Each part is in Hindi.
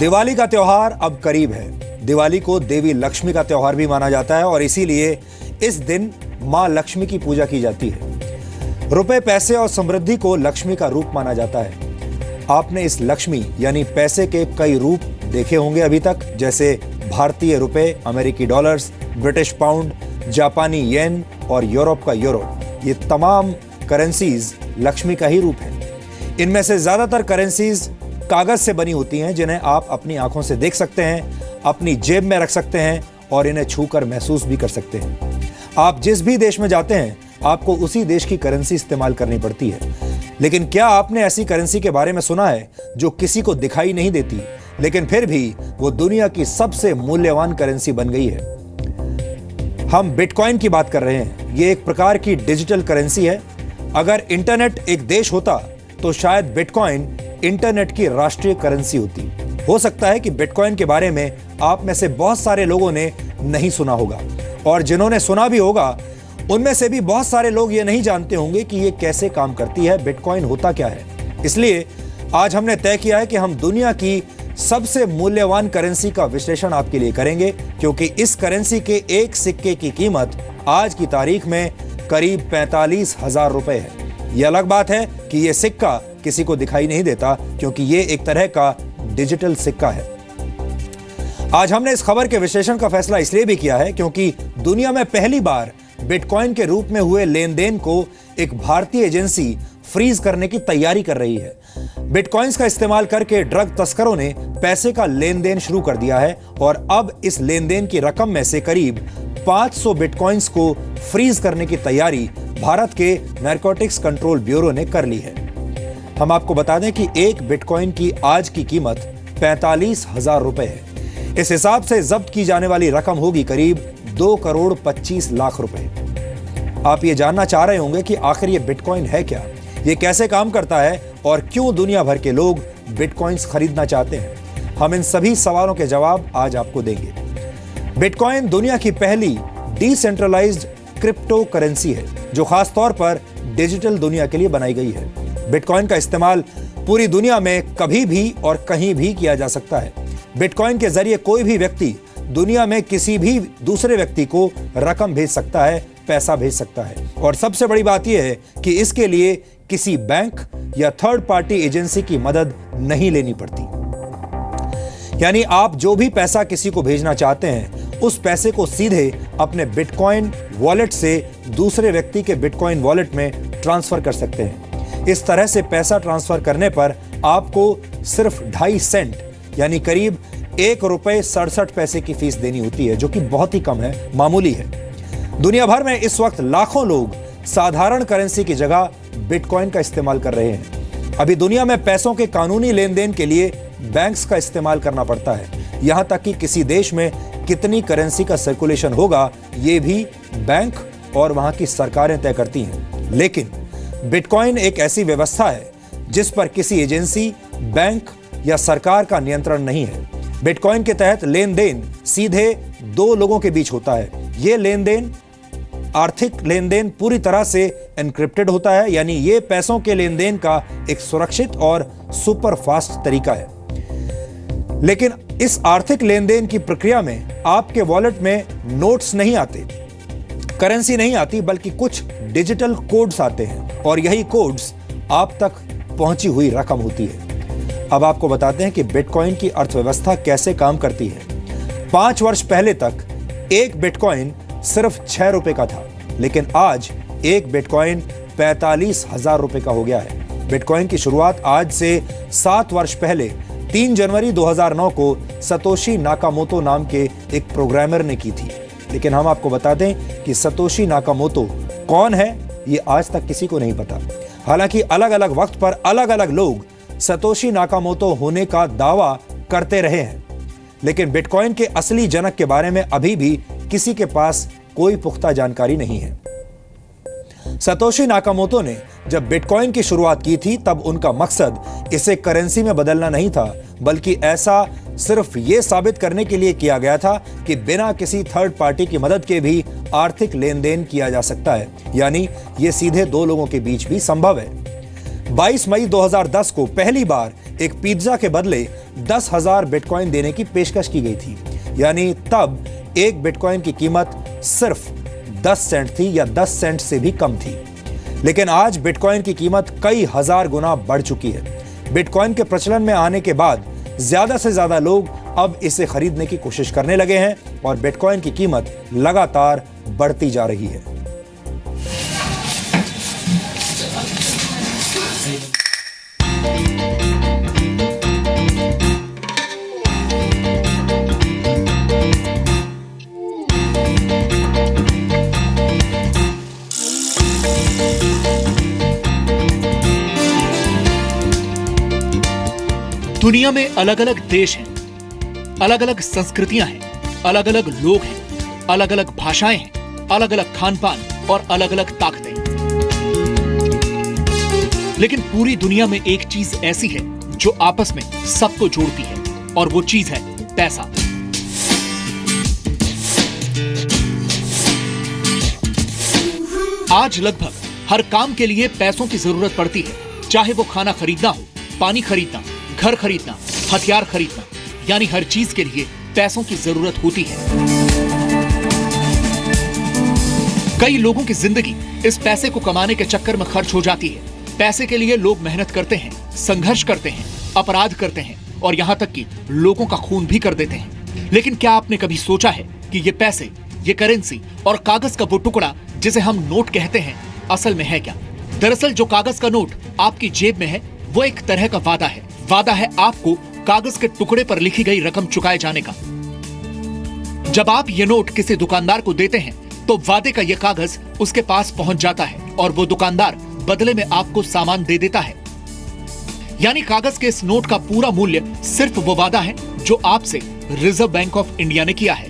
दिवाली का त्योहार अब करीब है। दिवाली को देवी लक्ष्मी का त्योहार भी माना जाता है और इसीलिए इस दिन मां लक्ष्मी की पूजा की जाती है। रुपए, पैसे और समृद्धि को लक्ष्मी का रूप माना जाता है। आपने इस लक्ष्मी यानी पैसे के कई रूप देखे होंगे अभी तक, जैसे भारतीय रुपए, अमेरिकी डॉलर्स, ब्रिटिश पाउंड, जापानी येन और यूरोप का यूरो। ये तमाम करेंसीज लक्ष्मी का ही रूप है। इनमें से ज्यादातर करेंसीज कागज से बनी होती हैं, जिन्हें आप अपनी आंखों से देख सकते हैं, अपनी जेब में रख सकते हैं और इन्हें छूकर महसूस भी कर सकते हैं। आप जिस भी देश में जाते हैं, आपको उसी देश की करेंसी इस्तेमाल करनी पड़ती है। लेकिन क्या आपने ऐसी करेंसी के बारे में सुना है जो किसी को दिखाई नहीं देती, लेकिन फिर भी वो दुनिया की सबसे मूल्यवान करेंसी बन गई है? हम बिटकॉइन की बात कर रहे हैं। ये एक प्रकार की डिजिटल करेंसी है। अगर इंटरनेट एक देश होता तो शायद बिटकॉइन इंटरनेट की राष्ट्रीय करेंसी होती। हो सकता है कि बिटकॉइन के बारे में आप में से बहुत सारे लोगों ने नहीं सुना होगा, और जिन्होंने सुना भी होगा उनमें से भी बहुत सारे लोग ये नहीं जानते होंगे कि ये कैसे काम करती है, बिटकॉइन होता क्या है। इसलिए आज हमने तय किया है कि हम दुनिया की सबसे मूल्यवान करेंसी का विश्लेषण आपके लिए करेंगे, क्योंकि इस करेंसी के एक सिक्के की कीमत आज की तारीख में करीब 45,000 रुपए है। यह अलग बात है कि यह सिक्का किसी को दिखाई नहीं देता, क्योंकि यह एक तरह का डिजिटल सिक्का है। आज हमने इस खबर के विश्लेषण का फैसला इसलिए भी किया है क्योंकि दुनिया में पहली बार बिटकॉइन के रूप में हुए लेन देन को एक भारतीय एजेंसी फ्रीज करने की तैयारी कर रही है। बिटकॉइंस का इस्तेमाल करके ड्रग तस्करों ने पैसे का लेन देन शुरू कर दिया है और अब इस लेन देन की रकम में से करीब 500 बिटकॉइंस को फ्रीज करने की तैयारी भारत के नारकोटिक्स कंट्रोल ब्यूरो ने कर ली है। हम आपको बता दें कि एक बिटकॉइन की आज की कीमत 45,000 रुपए है। इस हिसाब से जब्त की जाने वाली रकम होगी करीब 2 करोड़ 25 लाख रुपए। आप ये जानना चाह रहे होंगे कि आखिर ये बिटकॉइन है क्या, ये कैसे काम करता है और क्यों दुनिया भर के लोग बिटकॉइंस खरीदना चाहते हैं। हम इन सभी सवालों के जवाब आज आपको देंगे। बिटकॉइन दुनिया की पहली डिसेंट्रलाइज्ड क्रिप्टो करेंसी है, जो खास तौर पर डिजिटल दुनिया के लिए बनाई गई है। बिटकॉइन का इस्तेमाल पूरी दुनिया में कभी भी और कहीं भी किया जा सकता है। बिटकॉइन के जरिए कोई भी व्यक्ति दुनिया में किसी भी दूसरे व्यक्ति को रकम भेज सकता है, पैसा भेज सकता है। और सबसे बड़ी बात यह है कि इसके लिए किसी बैंक या थर्ड पार्टी एजेंसी की मदद नहीं लेनी पड़ती। यानी आप जो भी पैसा किसी को भेजना चाहते हैं, उस पैसे को सीधे अपने बिटकॉइन वॉलेट से दूसरे व्यक्ति के बिटकॉइन वॉलेट में ट्रांसफर कर सकते हैं। इस तरह से पैसा ट्रांसफर करने पर आपको सिर्फ 2.5 सेंट यानी करीब 1 रुपए 67 पैसे की फीस देनी होती है, जो कि बहुत ही कम है, मामूली है। दुनिया भर में इस वक्त लाखों लोग साधारण करेंसी की जगह बिटकॉइन का इस्तेमाल कर रहे हैं। अभी दुनिया में पैसों के कानूनी लेन देन के लिए बैंक्स का इस्तेमाल करना पड़ता है। यहां तक कि किसी देश में कितनी करेंसी का सर्कुलेशन होगा, ये भी बैंक और वहां की सरकारें तय करती हैं। लेकिन बिटकॉइन एक ऐसी व्यवस्था है जिस पर किसी एजेंसी, बैंक या सरकार का नियंत्रण नहीं है। बिटकॉइन के तहत लेन देन सीधे 2 लोगों के बीच होता है। यह लेन देन, आर्थिक लेन देन, पूरी तरह से एनक्रिप्टेड होता है, यानी यह पैसों के लेन देन का एक सुरक्षित और सुपर फास्ट तरीका है। लेकिन इस आर्थिक लेन देन की प्रक्रिया में आपके वॉलेट में नोट्स नहीं आते, करेंसी नहीं आती, बल्कि कुछ डिजिटल कोड्स आते हैं और यही कोड्स आप तक पहुंची हुई रकम होती है। अब आपको बताते हैं कि बिटकॉइन की अर्थव्यवस्था कैसे काम करती है। 5 वर्ष पहले तक एक बिटकॉइन सिर्फ 6 रुपए का था, लेकिन आज एक बिटकॉइन 45,000 रुपए का हो गया है। बिटकॉइन की शुरुआत आज से 7 वर्ष पहले 3 जनवरी 2009 को सतोशी नाकामोतो नाम के एक प्रोग्रामर ने की थी। लेकिन हम आपको बता दें कि सतोशी नाकामोतो कौन है, ये आज तक किसी को नहीं पता। हालांकि अलग अलग वक्त पर अलग अलग लोग सतोशी नाकामोतो होने का दावा करते रहे हैं, लेकिन बिटकॉइन के असली जनक के बारे में अभी भी किसी के पास कोई पुख्ता जानकारी नहीं है। सतोशी नाकामोतो ने जब बिटकॉइन की शुरुआत की थी, तब उनका मकसद इसे करेंसी में बदलना नहीं था, बल्कि ऐसा सिर्फ ये साबित करने के लिए किया गया था कि बिना किसी थर्ड पार्टी की मदद के भी आर्थिक लेन देन किया जा सकता है, यानी ये सीधे 2 लोगों के बीच भी संभव है। 22 मई 2010 को पहली बार एक पिज्जा के बदले 10,000 बिटकॉइन देने की पेशकश की गई थी। यानी तब एक बिटकॉइन की कीमत सिर्फ 10 सेंट थी या 10 सेंट से भी कम थी। लेकिन आज बिटकॉइन की कीमत कई हजार गुना बढ़ चुकी है। बिटकॉइन के प्रचलन में आने के बाद ज्यादा से ज्यादा लोग अब इसे खरीदने की कोशिश करने लगे हैं और बिटकॉइन की कीमत लगातार बढ़ती जा रही है। दुनिया में अलग अलग देश हैं, अलग अलग संस्कृतियां हैं, अलग अलग लोग हैं, अलग अलग भाषाएं हैं, अलग अलग खान पान और अलग अलग ताकतें। लेकिन पूरी दुनिया में एक चीज ऐसी है जो आपस में सबको जोड़ती है और वो चीज है पैसा। आज लगभग हर काम के लिए पैसों की जरूरत पड़ती है, चाहे वो खाना खरीदना हो, पानी खरीदना, घर खरीदना, हथियार खरीदना, यानी हर चीज के लिए पैसों की जरूरत होती है। कई लोगों की जिंदगी इस पैसे को कमाने के चक्कर में खर्च हो जाती है। पैसे के लिए लोग मेहनत करते हैं, संघर्ष करते हैं, अपराध करते हैं और यहाँ तक कि लोगों का खून भी कर देते हैं। लेकिन क्या आपने कभी सोचा है कि ये पैसे, ये करेंसी और कागज का वो टुकड़ा जिसे हम नोट कहते हैं, असल में है क्या? दरअसल जो कागज का नोट आपकी जेब में है वो एक तरह का वादा है। वादा है आपको कागज के टुकड़े पर लिखी गई रकम चुकाए जाने का। जब आप ये नोट किसी दुकानदार को देते हैं तो वादे का ये कागज उसके पास पहुंच जाता है और वो दुकानदार बदले में आपको सामान दे देता है। यानी कागज के इस नोट का पूरा मूल्य सिर्फ वो वादा है जो आपसे रिजर्व बैंक ऑफ इंडिया ने किया है।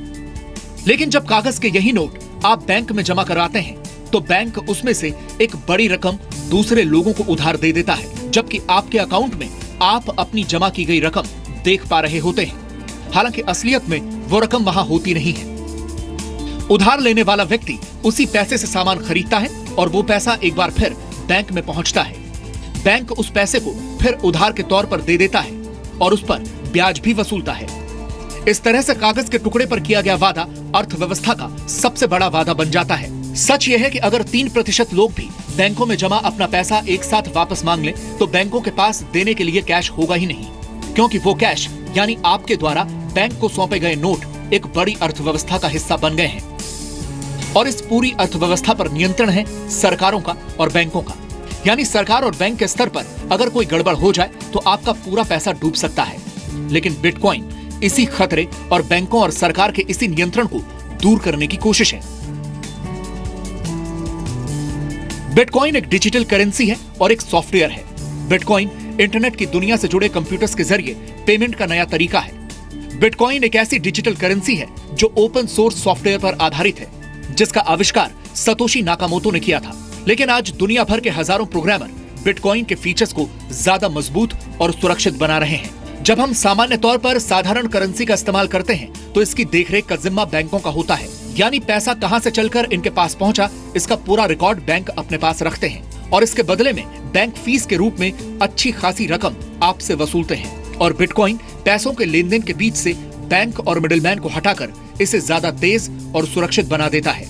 लेकिन जब कागज के यही नोट आप बैंक में जमा कराते हैं तो बैंक उसमें से एक बड़ी रकम दूसरे लोगों को उधार दे देता है, जबकि आपके अकाउंट में आप अपनी जमा की गई रकम देख पा रहे होते हैं। हालांकि असलियत में वो रकम वहां होती नहीं है। उधार लेने वाला व्यक्ति उसी पैसे से सामान खरीदता है और वो पैसा एक बार फिर बैंक में पहुंचता है। बैंक उस पैसे को फिर उधार के तौर पर दे देता है और उस पर ब्याज भी वसूलता है। इस तरह से कागज के टुकड़े पर किया गया वादा अर्थव्यवस्था का सबसे बड़ा वादा बन जाता है। सच यह है कि अगर 3% लोग भी बैंकों में जमा अपना पैसा एक साथ वापस मांग लें तो बैंकों के पास देने के लिए कैश होगा ही नहीं, क्योंकि वो कैश यानी आपके द्वारा बैंक को सौंपे गए नोट एक बड़ी अर्थव्यवस्था का हिस्सा बन गए हैं। और इस पूरी अर्थव्यवस्था पर नियंत्रण है सरकारों का और बैंकों का। यानी सरकार और बैंक के स्तर पर अगर कोई गड़बड़ हो जाए तो आपका पूरा पैसा डूब सकता है। लेकिन बिटकॉइन इसी खतरे और बैंकों और सरकार के इसी नियंत्रण को दूर करने की कोशिश है। बिटकॉइन एक डिजिटल करेंसी है और एक सॉफ्टवेयर है। बिटकॉइन इंटरनेट की दुनिया से जुड़े कंप्यूटर्स के जरिए पेमेंट का नया तरीका है। बिटकॉइन एक ऐसी डिजिटल करेंसी है जो ओपन सोर्स सॉफ्टवेयर पर आधारित है, जिसका आविष्कार सतोशी नाकामोटो ने किया था। लेकिन आज दुनिया भर के हजारों प्रोग्रामर बिटकॉइन के फीचर्स को ज्यादा मजबूत और सुरक्षित बना रहे हैं। जब हम सामान्य तौर पर साधारण करेंसी का इस्तेमाल करते हैं तो इसकी देखरेख का जिम्मा बैंकों का होता है। यानी पैसा कहां से चलकर इनके पास पहुंचा, इसका पूरा रिकॉर्ड बैंक अपने पास रखते हैं और इसके बदले में बैंक फीस के रूप में अच्छी खासी रकम आपसे वसूलते हैं। और बिटकॉइन पैसों के लेन देन के बीच से बैंक और मिडिलमैन को हटाकर इसे ज्यादा तेज और सुरक्षित बना देता है।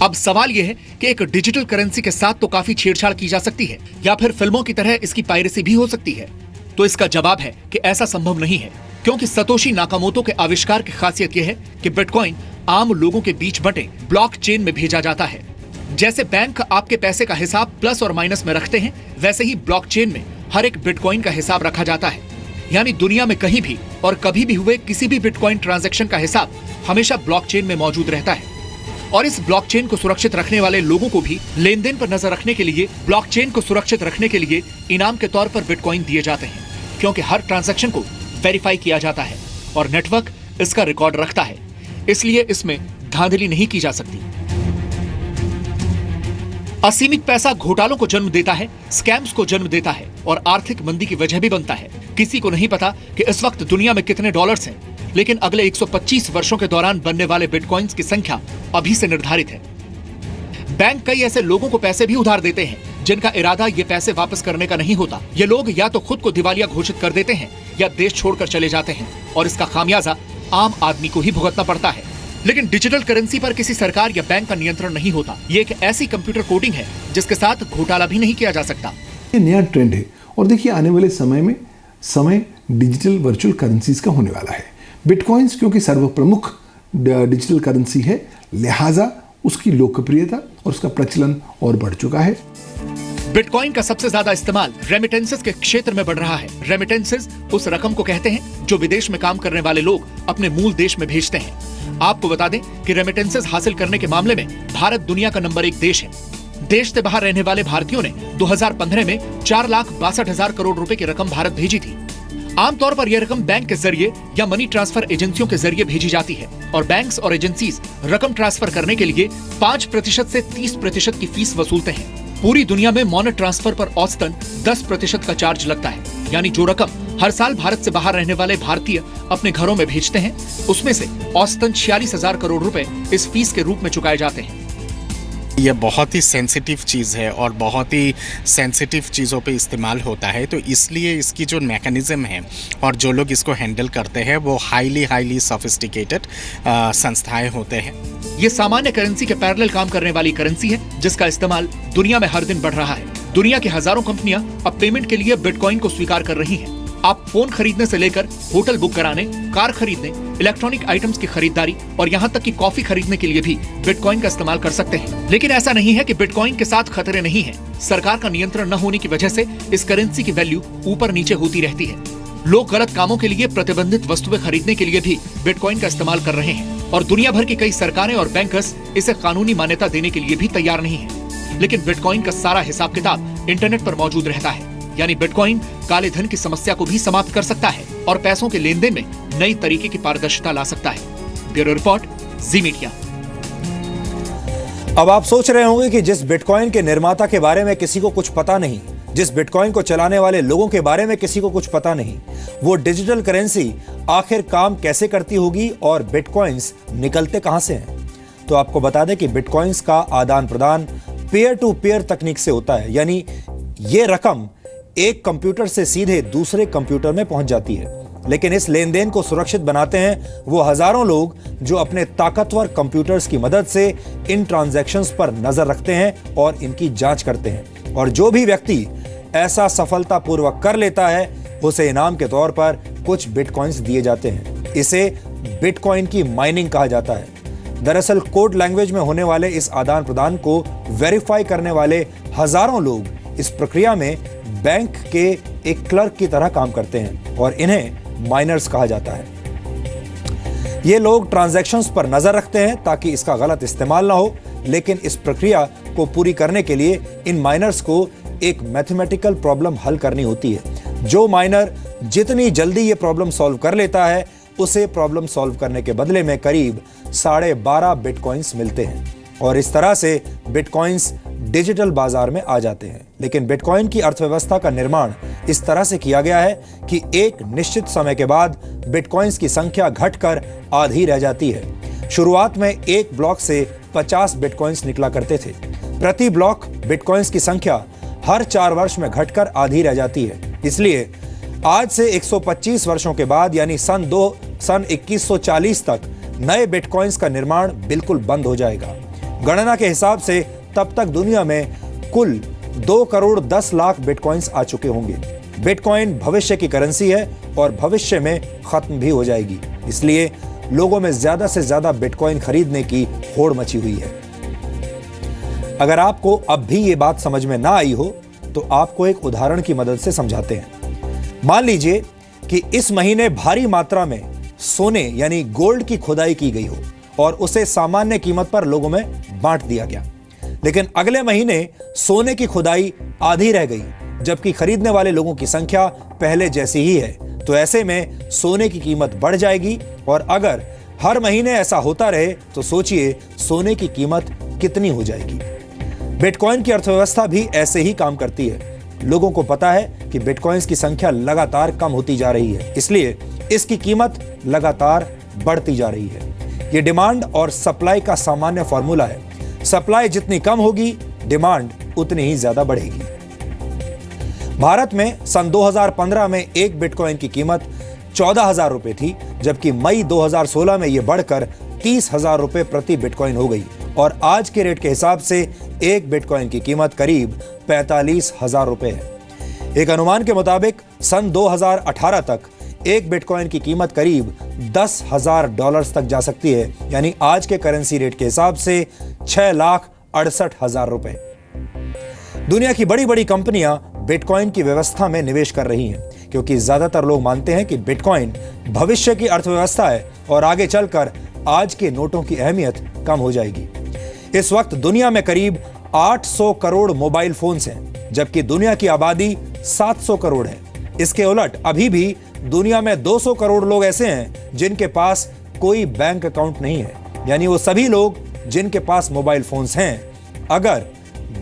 अब सवाल यह है कि एक डिजिटल करेंसी के साथ तो काफी छेड़छाड़ की जा सकती है या फिर फिल्मों की तरह इसकी पायरेसी भी हो सकती है। तो इसका जवाब है कि ऐसा संभव नहीं है, क्योंकि सतोशी नाकामोटो के आविष्कार की खासियत यह है कि बिटकॉइन आम लोगों के बीच बंटे ब्लॉकचेन में भेजा जाता है। जैसे बैंक आपके पैसे का हिसाब प्लस और माइनस में रखते हैं, वैसे ही ब्लॉकचेन में हर एक बिटकॉइन का हिसाब रखा जाता है। यानी दुनिया में कहीं भी और कभी भी हुए किसी भी बिटकॉइन ट्रांजैक्शन का हिसाब हमेशा ब्लॉकचेन में मौजूद रहता है। और इस ब्लॉकचेन को सुरक्षित रखने वाले लोगों को भी लेन देन पर नजर रखने के लिए, ब्लॉकचेन को सुरक्षित रखने के लिए इनाम के तौर पर बिटकॉइन दिए जाते हैं, क्योंकि हर ट्रांजैक्शन को वेरीफाई किया जाता है और नेटवर्क इसका रिकॉर्ड रखता है। इसलिए इसमें धांधली नहीं की जा सकती। असीमित पैसा घोटालों को जन्म देता है, स्कैम्स को जन्म देता है और आर्थिक मंदी की वजह भी बनता है। किसी को नहीं पता कि इस वक्त दुनिया में कितने डॉलर्स हैं, लेकिन अगले 125 वर्षों के दौरान बनने वाले बिटकॉइंस की संख्या अभी से निर्धारित है। बैंक कई ऐसे लोगों को पैसे भी उधार देते हैं जिनका इरादा ये पैसे वापस करने का नहीं होता। ये लोग या तो खुद को दिवालिया घोषित कर देते हैं या देश छोड़कर चले जाते हैं और इसका खामियाजा आम आदमी को ही भुगतना पड़ता है। लेकिन डिजिटल करेंसी पर किसी सरकार या बैंक का नियंत्रण नहीं होता। ये एक ऐसी कंप्यूटर कोडिंग है जिसके साथ घोटाला भी नहीं किया जा सकता। ये नया ट्रेंड है और देखिए आने वाले समय डिजिटल वर्चुअल करेंसीज का होने वाला है। बिटकॉइंस क्योंकि सर्वप्रमुख डिजिटल करेंसी है, लिहाजा उसकी लोकप्रियता और उसका प्रचलन और बढ़ चुका है। बिटकॉइन का सबसे ज्यादा इस्तेमाल रेमिटेंसेस के क्षेत्र में बढ़ रहा है। रेमिटेंसेस उस रकम को कहते हैं जो विदेश में काम करने वाले लोग अपने मूल देश में भेजते हैं। आपको बता दें कि रेमिटेंसेस हासिल करने के मामले में भारत दुनिया का नंबर 1 देश है। देश से बाहर रहने वाले भारतीयों ने 2015 में 4,62,000 करोड़ रुपए की रकम भारत भेजी थी। आमतौर पर यह रकम बैंक के जरिए या मनी ट्रांसफर एजेंसियों के जरिए भेजी जाती है और बैंक्स और एजेंसीज रकम ट्रांसफर करने के लिए 5% से 30% की फीस वसूलते हैं। पूरी दुनिया में मनी ट्रांसफर पर औसतन 10% का चार्ज लगता है, यानी जो रकम हर साल भारत से बाहर रहने वाले भारतीय अपने घरों में भेजते हैं उसमें से औसतन 46,000 करोड़ रुपए इस फीस के रूप में चुकाए जाते हैं। यह बहुत ही सेंसिटिव चीज़ है और बहुत ही सेंसिटिव चीज़ों पे इस्तेमाल होता है, तो इसलिए इसकी जो मैकेनिज़्म है और जो लोग इसको हैंडल करते हैं वो हाईली सोफिस्टिकेटेड संस्थाएं होते हैं। ये सामान्य करेंसी के पैरेलल काम करने वाली करेंसी है जिसका इस्तेमाल दुनिया में हर दिन बढ़ रहा है। दुनिया की हजारों कंपनियां अब पेमेंट के लिए बिटकॉइन को स्वीकार कर रही हैं। आप फोन खरीदने से लेकर होटल बुक कराने, कार खरीदने, इलेक्ट्रॉनिक आइटम्स की खरीदारी और यहाँ तक कि कॉफी खरीदने के लिए भी बिटकॉइन का इस्तेमाल कर सकते हैं। लेकिन ऐसा नहीं है कि बिटकॉइन के साथ खतरे नहीं हैं। सरकार का नियंत्रण न होने की वजह से इस करेंसी की वैल्यू ऊपर नीचे होती रहती है। लोग गलत कामों के लिए प्रतिबंधित वस्तुएं खरीदने के लिए भी बिटकॉइन का इस्तेमाल कर रहे हैं और दुनिया भर की कई सरकारें और बैंकर्स इसे कानूनी मान्यता देने के लिए भी तैयार नहीं है। लेकिन बिटकॉइन का सारा हिसाब किताब इंटरनेट पर मौजूद रहता है, यानी बिटकॉइन काले धन की समस्या को भी समाप्त कर सकता है और पैसों के लेन देन में नई तरीके की पारदर्शिता ला सकता है। ब्यूरो रिपोर्ट, जी मीडिया। अब आप सोच रहे होंगे कि जिस बिटकॉइन के निर्माता के बारे में किसी को कुछ पता नहीं, जिस बिटकॉइन को चलाने वाले लोगों के बारे में किसी को कुछ पता नहीं, वो डिजिटल करेंसी आखिर काम कैसे करती होगी और बिटकॉइंस निकलते कहां से हैं? तो आपको बता दें कि बिटकॉइंस का आदान प्रदान पेयर टू पेयर तकनीक से होता है, यानी ये रकम एक कंप्यूटर से सीधे दूसरे कंप्यूटर में पहुंच जाती है। लेकिन इस लेन देन को सुरक्षित बनाते हैं वो हजारों लोग जो अपने ताकतवर कंप्यूटर्स की मदद से इन ट्रांजैक्शंस पर नजर रखते हैं और इनकी जांच करते हैं। और जो भी व्यक्ति ऐसा सफलतापूर्वक कर लेता है उसे इनाम के तौर पर कुछ बिटकॉइंस दिए जाते हैं। इसे बिटकॉइन की माइनिंग कहा जाता है। दरअसल कोड लैंग्वेज में होने वाले इस आदान प्रदान को वेरीफाई करने वाले हजारों लोग इस प्रक्रिया में बैंक के एक क्लर्क की तरह काम करते हैं और इन्हें माइनर्स कहा जाता है। ये लोग ट्रांजैक्शंस पर नजर रखते हैं ताकि इसका गलत इस्तेमाल ना हो, लेकिन इस प्रक्रिया को पूरी करने के लिए इन माइनर्स को एक मैथमेटिकल प्रॉब्लम हल करनी होती है। जो माइनर जितनी जल्दी ये प्रॉब्लम सॉल्व कर लेता है उसे प्रॉब्लम सॉल्व करने के बदले में करीब 12.5 बिटकॉइंस मिलते हैं और इस तरह से बिटकॉइंस डिजिटल बाजार में आ जाते हैं। लेकिन बिटकॉइन की अर्थव्यवस्था का निर्माण इस तरह से किया गया है कि एक निश्चित समय के बाद बिटकॉइंस की संख्या घटकर आधी रह जाती है। शुरुआत में एक ब्लॉक से 50 बिटकॉइंस निकला करते थे। प्रति ब्लॉक बिटकॉइंस की संख्या हर 4 वर्ष में घटकर आधी रह जाती है। इसलिए आज से 125 वर्षों के बाद यानी सन 2140 तक नए बिटकॉइंस का निर्माण बिल्कुल बंद हो जाएगा। गणना के हिसाब से तब तक दुनिया में कुल 2 करोड़ 10 लाख बिटकॉइंस आ चुके होंगे। बिटकॉइन भविष्य की करेंसी है और भविष्य में खत्म भी हो जाएगी। इसलिए लोगों में ज्यादा से ज्यादा बिटकॉइन खरीदने की होड़ मची हुई है। अगर आपको अब भी ये बात समझ में ना आई हो तो आपको एक उदाहरण की मदद से समझाते हैं। मान लीजिए कि इस महीने भारी मात्रा में सोने यानी गोल्ड की खुदाई की गई हो और उसे सामान्य कीमत पर लोगों में बांट दिया गया। लेकिन अगले महीने सोने की खुदाई आधी रह गई, जबकि खरीदने वाले लोगों की संख्या पहले जैसी ही है। तो ऐसे में सोने की कीमत बढ़ जाएगी और अगर हर महीने ऐसा होता रहे तो सोचिए सोने की कीमत कितनी हो जाएगी। बिटकॉइन की अर्थव्यवस्था भी ऐसे ही काम करती है। लोगों को पता है कि बिटकॉइंस की संख्या लगातार कम होती जा रही है, इसलिए इसकी कीमत लगातार बढ़ती जा रही है। यह डिमांड और सप्लाई का सामान्य फॉर्मूला है। सप्लाई जितनी कम होगी, डिमांड उतनी ही ज्यादा बढ़ेगी। भारत में सन 2015 में एक बिटकॉइन की कीमत 14,000 रुपए थी, जबकि मई 2016 में यह बढ़कर 30,000 रुपए प्रति बिटकॉइन हो गई और आज के रेट के हिसाब से एक बिटकॉइन की कीमत करीब 45,000 रुपए है। एक अनुमान के मुताबिक सन 2018 तक एक बिटकॉइन की कीमत करीब $10,000 तक जा सकती है, यानी आज के करेंसी रेट के हिसाब से 6,68,000 रुपए। दुनिया की बड़ी बड़ी कंपनियां बिटकॉइन की व्यवस्था में निवेश कर रही हैं, क्योंकि ज्यादातर लोग मानते हैं कि बिटकॉइन भविष्य की अर्थव्यवस्था है और आगे चलकर आज के नोटों की अहमियत कम हो जाएगी। इस वक्त दुनिया में करीब 800 करोड़ मोबाइल फोन्स हैं, जबकि दुनिया की आबादी 700 करोड़ है। इसके उलट अभी भी दुनिया में 200 करोड़ लोग ऐसे हैं जिनके पास कोई बैंक अकाउंट नहीं है, यानी वो सभी लोग जिनके पास मोबाइल फोन्स हैं अगर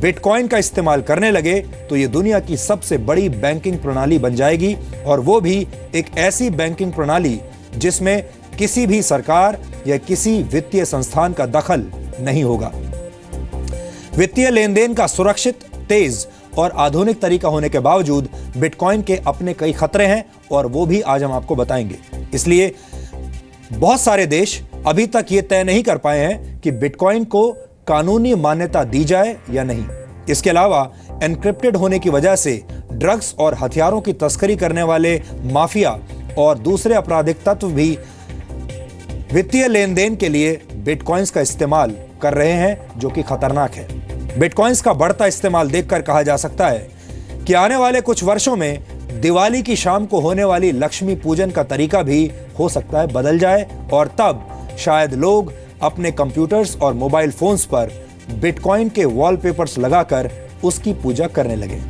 बिटकॉइन का इस्तेमाल करने लगे तो ये दुनिया की सबसे बड़ी बैंकिंग प्रणाली बन जाएगी, और वो भी एक ऐसी बैंकिंग प्रणाली जिसमें किसी भी सरकार या किसी वित्तीय संस्थान का दखल नहीं होगा। वित्तीय लेन देन का सुरक्षित, तेज और आधुनिक तरीका होने के बावजूद बिटकॉइन के अपने कई खतरे हैं और वो भी आज हम आपको बताएंगे। इसलिए बहुत सारे देश अभी तक ये तय नहीं कर पाए हैं कि बिटकॉइन को कानूनी मान्यता दी जाए या नहीं। इसके अलावा एन्क्रिप्टेड होने की वजह से ड्रग्स और हथियारों की तस्करी करने वाले माफिया और दूसरे आपराधिक तत्व भी वित्तीय लेन देन के लिए बिटकॉइंस का इस्तेमाल कर रहे हैं, जो कि खतरनाक है। बिटकॉइंस का बढ़ता इस्तेमाल देखकर कहा जा सकता है कि आने वाले कुछ वर्षों में दिवाली की शाम को होने वाली लक्ष्मी पूजन का तरीका भी हो सकता है बदल जाए, और तब शायद लोग अपने कंप्यूटर्स और मोबाइल फोन्स पर बिटकॉइन के वॉलपेपर्स लगाकर उसकी पूजा करने लगे।